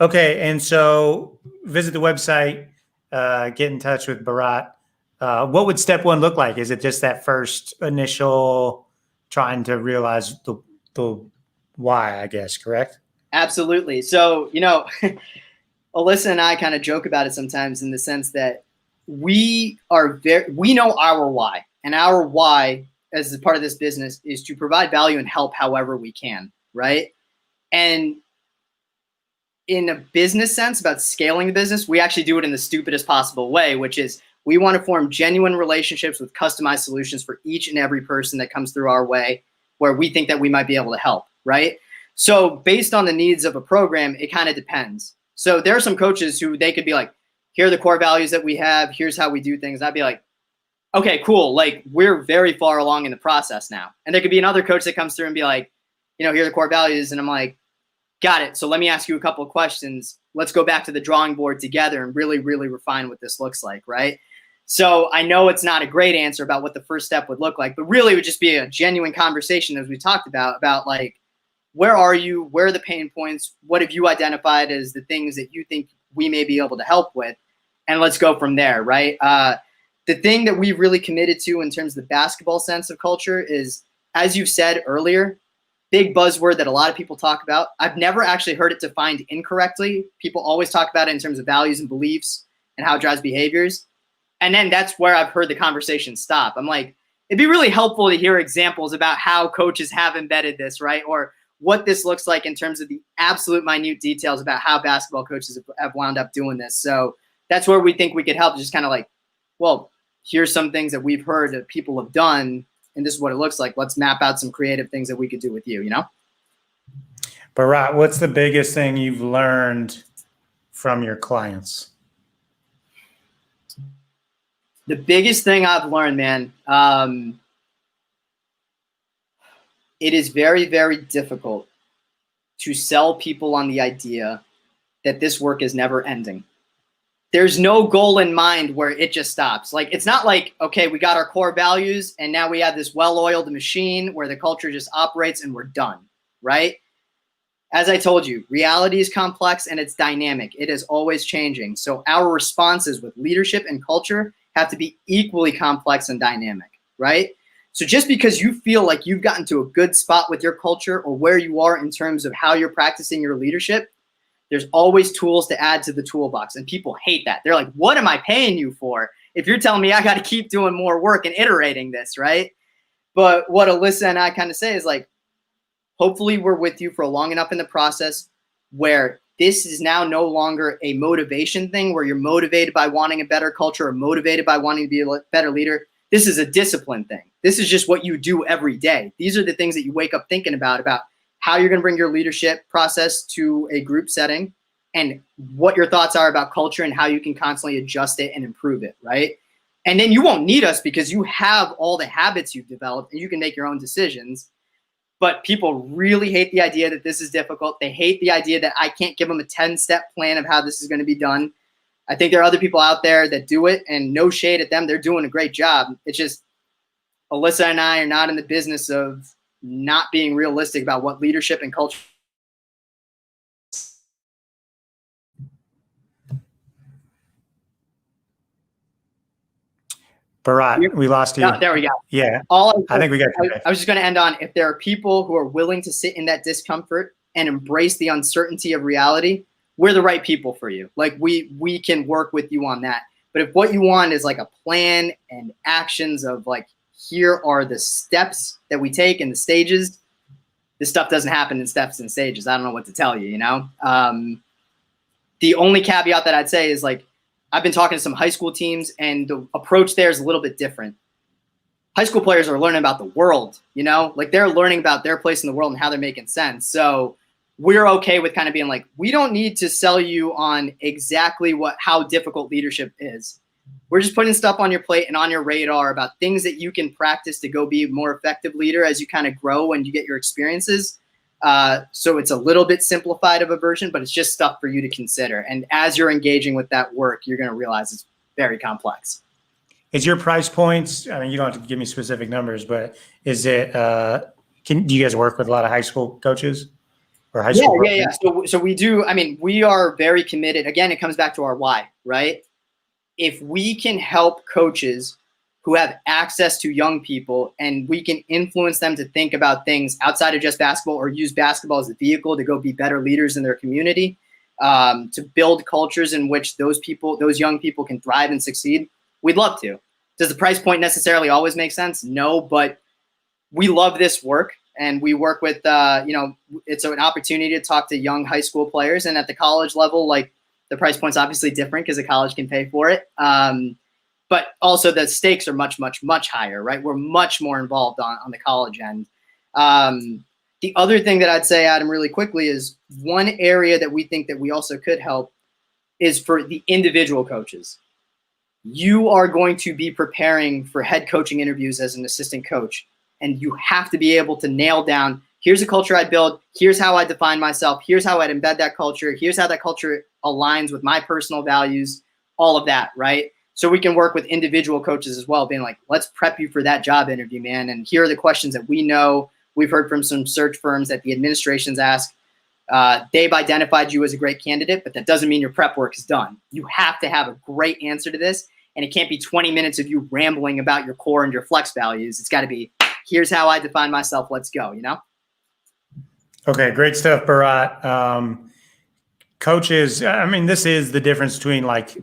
Okay. And so visit the website. Get in touch with Bharat. What would step one look like? Is it just that first initial trying to realize the why, I guess, correct? Absolutely. So, Alyssa and I kind of joke about it sometimes in the sense that we know our why, and our why as a part of this business is to provide value and help however we can. Right. And in a business sense about scaling the business, we actually do it in the stupidest possible way, which is we want to form genuine relationships with customized solutions for each and every person that comes through our way where we think that we might be able to help, right? So based on the needs of a program, it kind of depends. So there are some coaches who they could be like, here are the core values that we have. Here's how we do things. And I'd be like, okay, cool. Like we're very far along in the process now. And there could be another coach that comes through and be like, here are the core values. And I'm like, got it. So let me ask you a couple of questions. Let's go back to the drawing board together and really, really refine what this looks like, right? So I know it's not a great answer about what the first step would look like, but really it would just be a genuine conversation, as we talked about like, where are you? Where are the pain points? What have you identified as the things that you think we may be able to help with? And let's go from there, right? The thing that we've really committed to in terms of the basketball sense of culture is, as you've said earlier, big buzzword that a lot of people talk about. I've never actually heard it defined incorrectly. People always talk about it in terms of values and beliefs and how it drives behaviors. And then that's where I've heard the conversation stop. I'm like, it'd be really helpful to hear examples about how coaches have embedded this, right? Or what this looks like in terms of the absolute minute details about how basketball coaches have wound up doing this. So that's where we think we could help, just kind of like, well, here's some things that we've heard that people have done, and this is what it looks like. Let's map out some creative things that we could do with you, Bharat, what's the biggest thing you've learned from your clients? The biggest thing I've learned, man, it is very, very difficult to sell people on the idea that this work is never ending. There's no goal in mind where it just stops. Like, it's not like, okay, we got our core values and now we have this well-oiled machine where the culture just operates and we're done, right? As I told you, reality is complex and it's dynamic. It is always changing. So our responses with leadership and culture have to be equally complex and dynamic, right? So just because you feel like you've gotten to a good spot with your culture or where you are in terms of how you're practicing your leadership, there's always tools to add to the toolbox. And people hate that. They're like, what am I paying you for if you're telling me I got to keep doing more work and iterating this, right? But what Alyssa and I kind of say is like, hopefully we're with you for long enough in the process where this is now no longer a motivation thing where you're motivated by wanting a better culture or motivated by wanting to be a better leader. This is a discipline thing. This is just what you do every day. These are the things that you wake up thinking about how you're going to bring your leadership process to a group setting and what your thoughts are about culture and how you can constantly adjust it and improve it, right? And then you won't need us because you have all the habits you've developed and you can make your own decisions. But people really hate the idea that this is difficult. They hate the idea that I can't give them a 10-step plan of how this is going to be done. I think there are other people out there that do it, and no shade at them. They're doing a great job. It's just Alyssa and I are not in the business of not being realistic about what leadership and culture. Bharat, we lost you. No, there we go. Yeah. I think we got you. I was just going to end on, if there are people who are willing to sit in that discomfort and embrace the uncertainty of reality, we're the right people for you. Like we can work with you on that. But if what you want is like a plan and actions of like, here are the steps that we take and the stages. This stuff doesn't happen in steps and stages. I don't know what to tell you, you know? The only caveat that I'd say is, like, I've been talking to some high school teams, and the approach there is a little bit different. High school players are learning about the world, you know? Like, they're learning about their place in the world and how they're making sense. So we're okay with kind of being like, we don't need to sell you on exactly how difficult leadership is. We're just putting stuff on your plate and on your radar about things that you can practice to go be a more effective leader as you kind of grow and you get your experiences. So it's a little bit simplified of a version, but it's just stuff for you to consider. And as you're engaging with that work, you're going to realize it's very complex. Is your price points, I mean, you don't have to give me specific numbers, but is it, do you guys work with a lot of high school coaches or high school? Yeah. So we do. I mean, we are very committed. Again, it comes back to our why, right? If we can help coaches who have access to young people and we can influence them to think about things outside of just basketball, or use basketball as a vehicle to go be better leaders in their community, to build cultures in which those young people can thrive and succeed, we'd love to. Does the price point necessarily always make sense? No, but we love this work, and we work with, it's an opportunity to talk to young high school players, and at the college level, like, the price point's obviously different because the college can pay for it. But also the stakes are much, much, much higher, right? We're much more involved on the college end. The other thing that I'd say, Adam, really quickly, is one area that we think that we also could help is for the individual coaches. You are going to be preparing for head coaching interviews as an assistant coach, and you have to be able to nail down, here's a culture I'd build, here's how I define myself, here's how I'd embed that culture, here's how that culture aligns with my personal values, all of that, right? So we can work with individual coaches as well, being like, let's prep you for that job interview, man. And here are the questions that we know. We've heard from some search firms that the administrations ask. They've identified you as a great candidate, but that doesn't mean your prep work is done. You have to have a great answer to this. And it can't be 20 minutes of you rambling about your core and your flex values. It's got to be, here's how I define myself. Let's go, you know? Okay, great stuff, Bharat. Coaches, I mean, this is the difference between, like,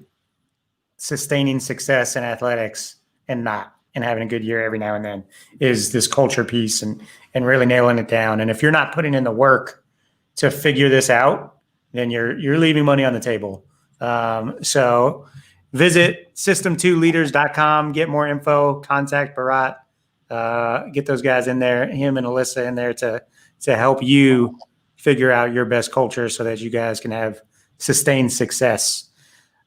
sustaining success in athletics and not, and having a good year every now and then, is this culture piece and really nailing it down. And if you're not putting in the work to figure this out, then you're leaving money on the table. So visit system2leaders.com, get more info, contact Bharat, get those guys in there, him and Alyssa in there to help you figure out your best culture so that you guys can have sustained success.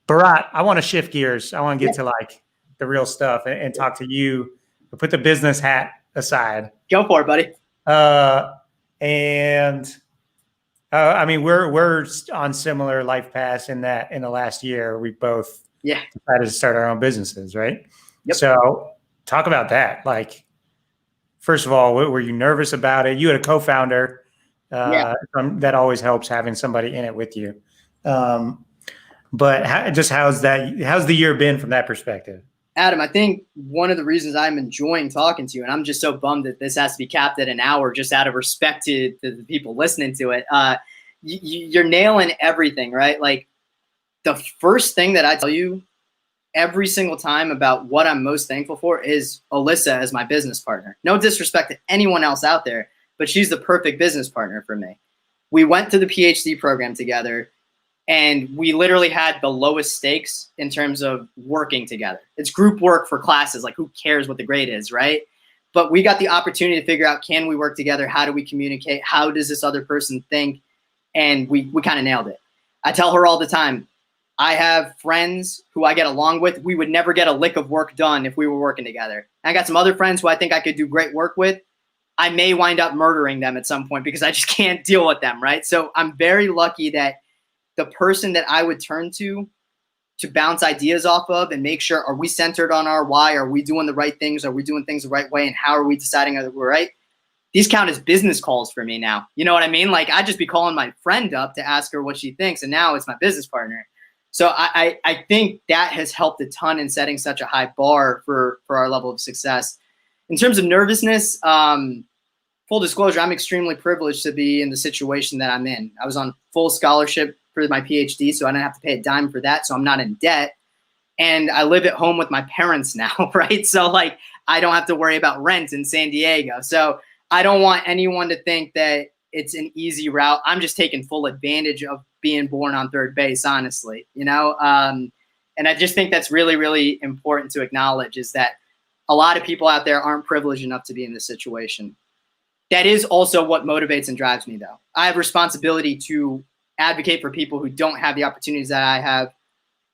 Bharat, I want to shift gears. I want to get to, like, the real stuff and talk to you. Put the business hat aside. Go for it, buddy. I mean, we're on similar life paths in that in the last year we both decided to start our own businesses, right? Yep. So talk about that. Like, first of all, were you nervous about it? You had a co-founder. That always helps, having somebody in it with you. But how's the year been from that perspective? Adam, I think one of the reasons I'm enjoying talking to you, and I'm just so bummed that this has to be capped at an hour just out of respect to the people listening to it. You're nailing everything, right? Like, the first thing that I tell you every single time about what I'm most thankful for is Alyssa as my business partner. No disrespect to anyone else out there, but she's the perfect business partner for me. We went to the PhD program together, and we literally had the lowest stakes in terms of working together. It's group work for classes. Like, who cares what the grade is, right? But we got the opportunity to figure out, can we work together? How do we communicate? How does this other person think? And we kind of nailed it. I tell her all the time, I have friends who I get along with. We would never get a lick of work done if we were working together. And I got some other friends who I think I could do great work with. I may wind up murdering them at some point because I just can't deal with them, right? So I'm very lucky that the person that I would turn to bounce ideas off of and make sure, are we centered on our why? Are we doing the right things? Are we doing things the right way? And how are we deciding whether we're right? These count as business calls for me now. You know what I mean? Like, I'd just be calling my friend up to ask her what she thinks, and now it's my business partner. So I think that has helped a ton in setting such a high bar for our level of success. In terms of nervousness, full disclosure, I'm extremely privileged to be in the situation that I'm in. I was on full scholarship for my PhD, so I didn't have to pay a dime for that, so I'm not in debt. And I live at home with my parents now, right? So, like, I don't have to worry about rent in San Diego. So I don't want anyone to think that it's an easy route. I'm just taking full advantage of being born on third base, honestly, you know? And I just think that's really, really important to acknowledge, is that a lot of people out there aren't privileged enough to be in this situation. That is also what motivates and drives me, though. I have responsibility to advocate for people who don't have the opportunities that I have,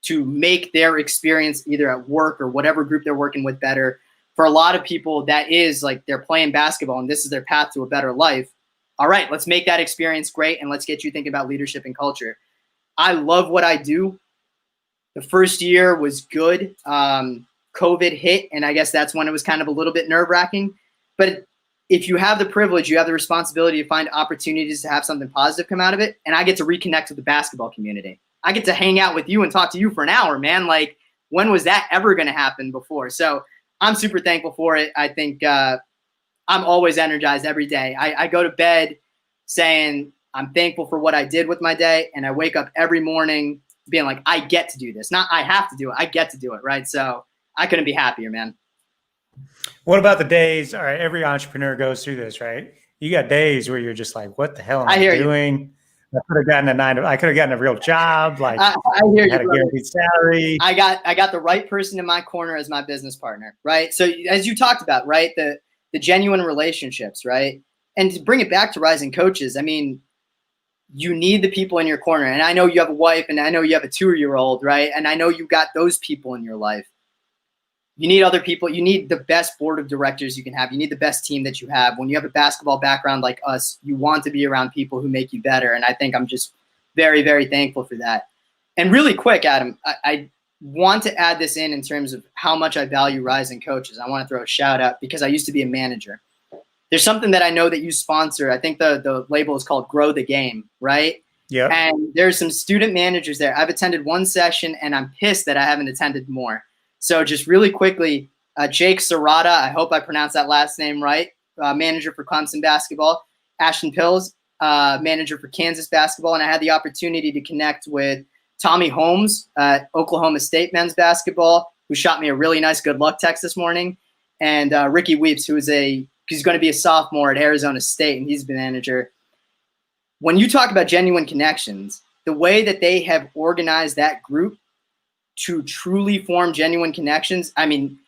to make their experience either at work or whatever group they're working with better. For a lot of people, that is like they're playing basketball and this is their path to a better life. All right, let's make that experience great, and let's get you thinking about leadership and culture. I love what I do. The first year was good. COVID hit, and I guess that's when it was kind of a little bit nerve-wracking. But if you have the privilege, you have the responsibility to find opportunities to have something positive come out of it, and I get to reconnect with the basketball community. I get to hang out with you and talk to you for an hour, man. Like, when was that ever going to happen before? So I'm super thankful for it. I think I'm always energized every day. I go to bed saying I'm thankful for what I did with my day, and I wake up every morning being like, I get to do this. Not I have to do it. I get to do it, right? So I couldn't be happier, man. What about the days? All right, every entrepreneur goes through this, right? You got days where you're just like, what the hell am I doing? I could have gotten I could have gotten a real job. Like, I hear had a guaranteed salary. I got the right person in my corner as my business partner, right? So as you talked about, right, the genuine relationships, right? And to bring it back to rising coaches, I mean, you need the people in your corner. And I know you have a wife, and I know you have a 2-year-old, right? And I know you got those people in your life. You need other people. You need the best board of directors you can have. You need the best team that you have. When you have a basketball background like us, you want to be around people who make you better. And I think I'm just very, very thankful for that. And really quick, Adam, I want to add this in terms of how much I value rising coaches. I want to throw a shout out because I used to be a manager. There's something that I know that you sponsor. I think the label is called Grow the Game, right? Yeah. And there's some student managers there. I've attended one session, and I'm pissed that I haven't attended more. So just really quickly, Jake Serrata, I hope I pronounced that last name right, manager for Clemson basketball. Ashton Pills, manager for Kansas basketball. And I had the opportunity to connect with Tommy Holmes at Oklahoma State men's basketball, who shot me a really nice good luck text this morning. And Ricky Weeps, he's going to be a sophomore at Arizona State, and he's the manager. When you talk about genuine connections, the way that they have organized that group to truly form genuine connections, I mean,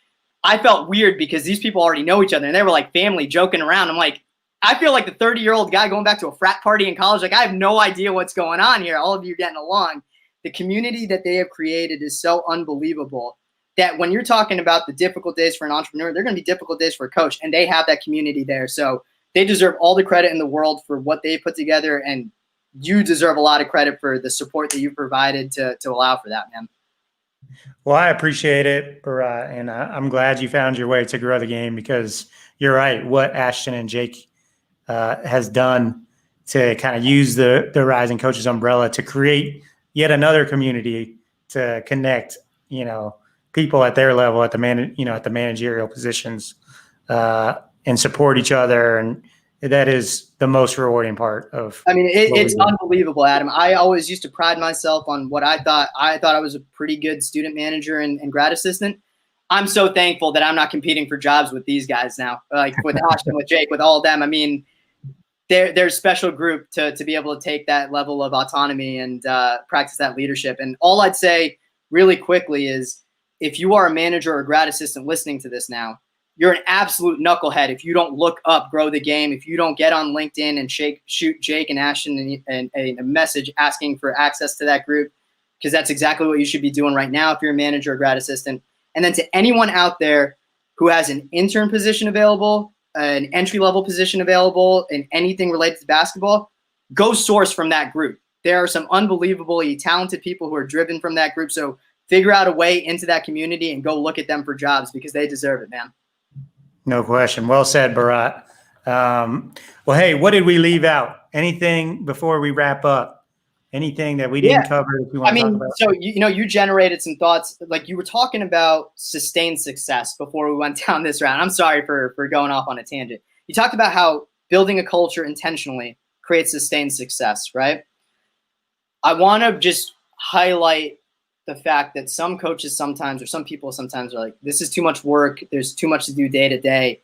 I felt weird because these people already know each other, and they were like family joking around. I'm like, I feel like the 30-year-old guy going back to a frat party in college. Like, I have no idea what's going on here. All of you getting along. The community that they have created is so unbelievable that when you're talking about the difficult days for an entrepreneur, they're going to be difficult days for a coach, and they have that community there. So they deserve all the credit in the world for what they put together, and you deserve a lot of credit for the support that you provided to allow for that, man. Well, I appreciate it, Bharat, and I'm glad you found your way to Grow the Game, because you're right. What Ashton and Jake has done to kind of use the Rising Coaches umbrella to create yet another community to connect, people at their level, at the managerial positions, and support each other, and that is the most rewarding part of. I mean, it's unbelievable, Adam. I always used to pride myself on what I thought. I thought I was a pretty good student manager and grad assistant. I'm so thankful that I'm not competing for jobs with these guys now, like with Ashton, with Jake, with all of them. I mean, they're a special group to be able to take that level of autonomy and practice that leadership. And all I'd say really quickly is, if you are a manager or grad assistant listening to this now, you're an absolute knucklehead if you don't look up Grow the Game, if you don't get on LinkedIn and shoot Jake and Ashton a message asking for access to that group, because that's exactly what you should be doing right now if you're a manager or grad assistant. And then to anyone out there who has an intern position available, an entry-level position available, and anything related to basketball, go source from that group. There are some unbelievably talented people who are driven from that group. So figure out a way into that community and go look at them for jobs, because they deserve it, man. No question. Well said, Bharat. Well, hey, what did we leave out? Anything before we wrap up? Anything that we didn't cover? If you want to talk about? So you generated some thoughts. Like, you were talking about sustained success before we went down this round. I'm sorry for going off on a tangent. You talked about how building a culture intentionally creates sustained success, right? I want to just highlight the fact that some coaches sometimes, or some people sometimes, are like, this is too much work. There's too much to do day to day.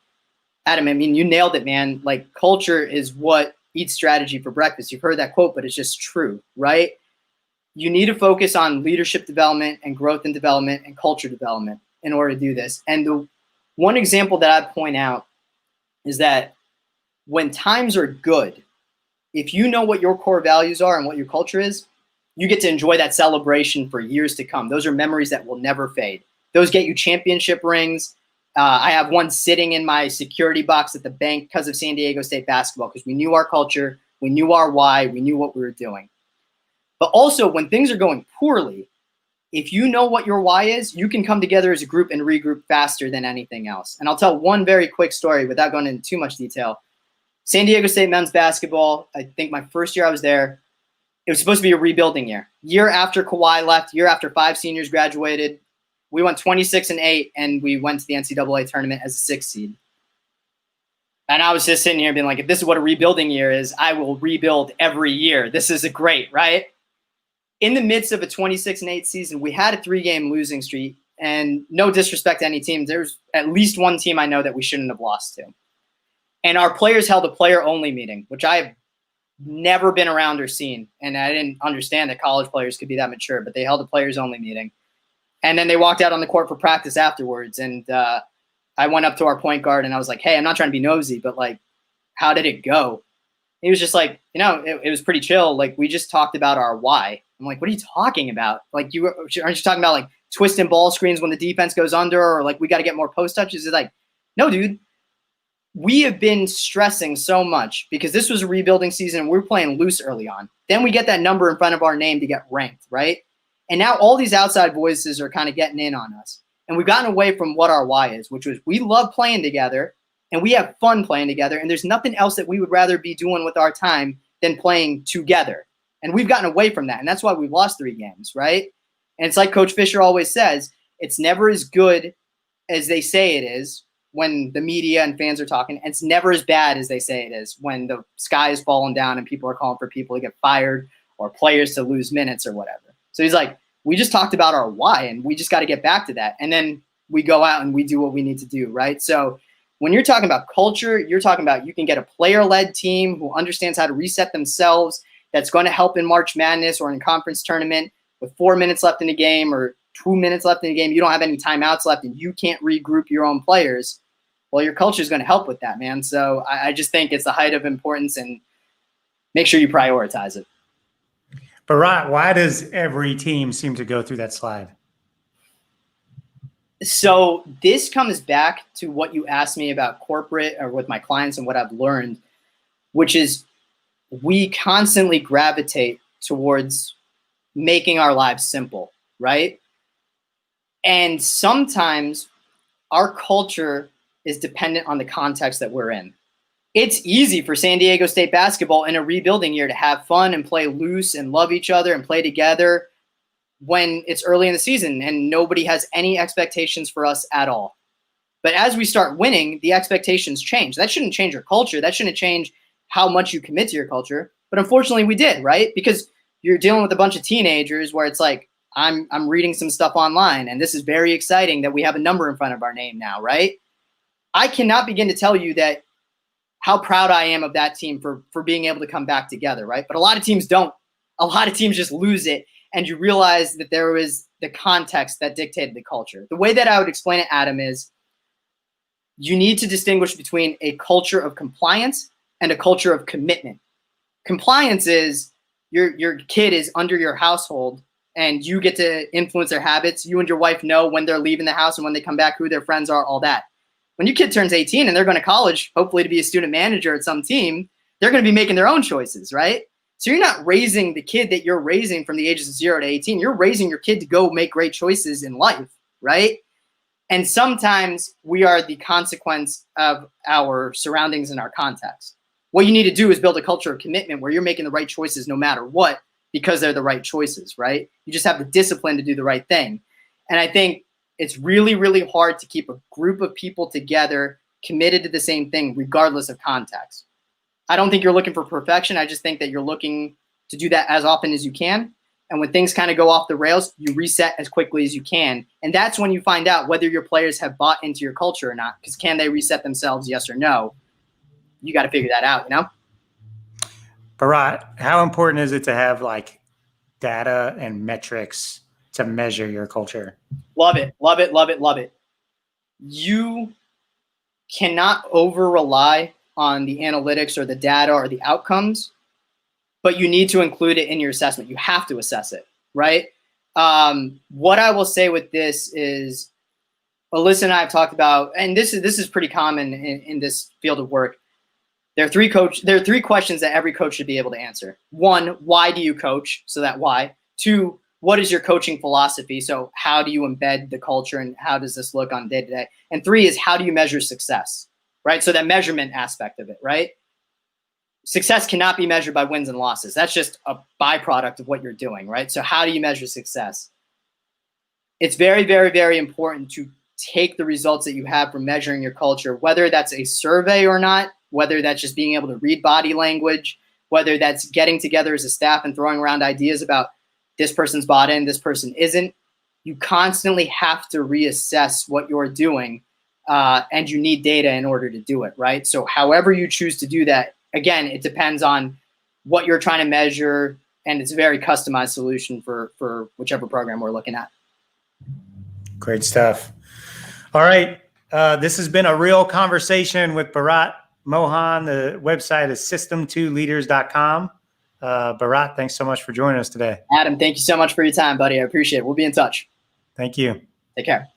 Adam, I mean, you nailed it, man. Like, culture is what eats strategy for breakfast. You've heard that quote, but it's just true, right? You need to focus on leadership development and growth and development and culture development in order to do this. And the one example that I point out is that when times are good, if you know what your core values are and what your culture is, you get to enjoy that celebration for years to come. Those are memories that will never fade. Those get you championship rings. I have one sitting in my security box at the bank because of San Diego State basketball, because we knew our culture, we knew our why, we knew what we were doing. But also, when things are going poorly, if you know what your why is, you can come together as a group and regroup faster than anything else. And I'll tell one very quick story without going into too much detail. San Diego State men's basketball, I think my first year I was there, it was supposed to be a rebuilding year. Year after Kawhi left, year after 5 seniors graduated, we went 26-8, and we went to the NCAA tournament as a 6th seed. And I was just sitting here being like, if this is what a rebuilding year is, I will rebuild every year. This is great, right? In the midst of a 26-8 season, we had a 3-game losing streak, and no disrespect to any team, there's at least one team I know that we shouldn't have lost to. And our players held a player-only meeting, which I have never been around or seen. And I didn't understand that college players could be that mature, but they held a players-only meeting. And then they walked out on the court for practice afterwards. And I went up to our point guard and I was like, hey, I'm not trying to be nosy, but like, how did it go? He was just like, it was pretty chill. Like, we just talked about our why. I'm like, what are you talking about? Like, aren't you talking about like twisting ball screens when the defense goes under, or like we got to get more post touches? It's like, no, dude. We have been stressing so much because this was a rebuilding season and we were playing loose early on. Then we get that number in front of our name to get ranked, right? And now all these outside voices are kind of getting in on us. And we've gotten away from what our why is, which was we love playing together and we have fun playing together. And there's nothing else that we would rather be doing with our time than playing together. And we've gotten away from that. And that's why we've lost 3 games, right? And it's like Coach Fisher always says, it's never as good as they say it is when the media and fans are talking. And it's never as bad as they say it is when the sky is falling down and people are calling for people to get fired or players to lose minutes or whatever. So he's like, we just talked about our why and we just got to get back to that. And then we go out and we do what we need to do, right? So when you're talking about culture, you're talking about you can get a player-led team who understands how to reset themselves, that's going to help in March Madness or in conference tournament with 4 minutes left in the game or 2 minutes left in the game. You don't have any timeouts left and you can't regroup your own players. Well, your culture is going to help with that, man. So I just think it's the height of importance, and make sure you prioritize it. Bharat, why does every team seem to go through that slide? So this comes back to what you asked me about corporate or with my clients and what I've learned, which is we constantly gravitate towards making our lives simple, right? And sometimes our culture is dependent on the context that we're in. It's easy for San Diego State basketball in a rebuilding year to have fun and play loose and love each other and play together when it's early in the season and nobody has any expectations for us at all. But as we start winning, the expectations change. That shouldn't change your culture. That shouldn't change how much you commit to your culture. But unfortunately we did, right? Because you're dealing with a bunch of teenagers where it's like, I'm reading some stuff online and this is very exciting that we have a number in front of our name now, right? I cannot begin to tell you that how proud I am of that team for being able to come back together, right? But a lot of teams don't. A lot of teams just lose it, and you realize that there was the context that dictated the culture. The way that I would explain it, Adam, is you need to distinguish between a culture of compliance and a culture of commitment. Compliance is your kid is under your household, and you get to influence their habits. You and your wife know when they're leaving the house and when they come back, who their friends are, all that. When your kid turns 18 and they're going to college, hopefully to be a student manager at some team, they're going to be making their own choices, right? So you're not raising the kid that you're raising from the ages of 0 to 18. You're raising your kid to go make great choices in life, right? And sometimes we are the consequence of our surroundings and our context. What you need to do is build a culture of commitment where you're making the right choices no matter what, because they're the right choices, right? You just have the discipline to do the right thing. And I think it's really, really hard to keep a group of people together committed to the same thing, regardless of context. I don't think you're looking for perfection. I just think that you're looking to do that as often as you can. And when things kind of go off the rails, you reset as quickly as you can. And that's when you find out whether your players have bought into your culture or not. Because can they reset themselves, yes or no? You got to figure that out, you know? Bharat, how important is it to have like data and metrics to measure your culture? Love it, love it, love it, love it. You cannot over rely on the analytics or the data or the outcomes, but you need to include it in your assessment. You have to assess it, right? What I will say with this is, Alyssa and I have talked about, and this is pretty common in this field of work. There are three questions that every coach should be able to answer. One, why do you coach? So that why. Two, what is your coaching philosophy? So how do you embed the culture and how does this look on day to day? And three is, how do you measure success, right? So that measurement aspect of it, right? Success cannot be measured by wins and losses. That's just a byproduct of what you're doing, right? So how do you measure success? It's very, very, very important to take the results that you have from measuring your culture, whether that's a survey or not, whether that's just being able to read body language, whether that's getting together as a staff and throwing around ideas about this person's bought in, this person isn't. You constantly have to reassess what you're doing, and you need data in order to do it, right? So however you choose to do that, again, it depends on what you're trying to measure, and it's a very customized solution for whichever program we're looking at. Great stuff. All right. This has been a real conversation with Bharat Mohan. The website is system2leaders.com. Bharat, thanks so much for joining us today. Adam, thank you so much for your time, buddy. I appreciate it. We'll be in touch. Thank you. Take care.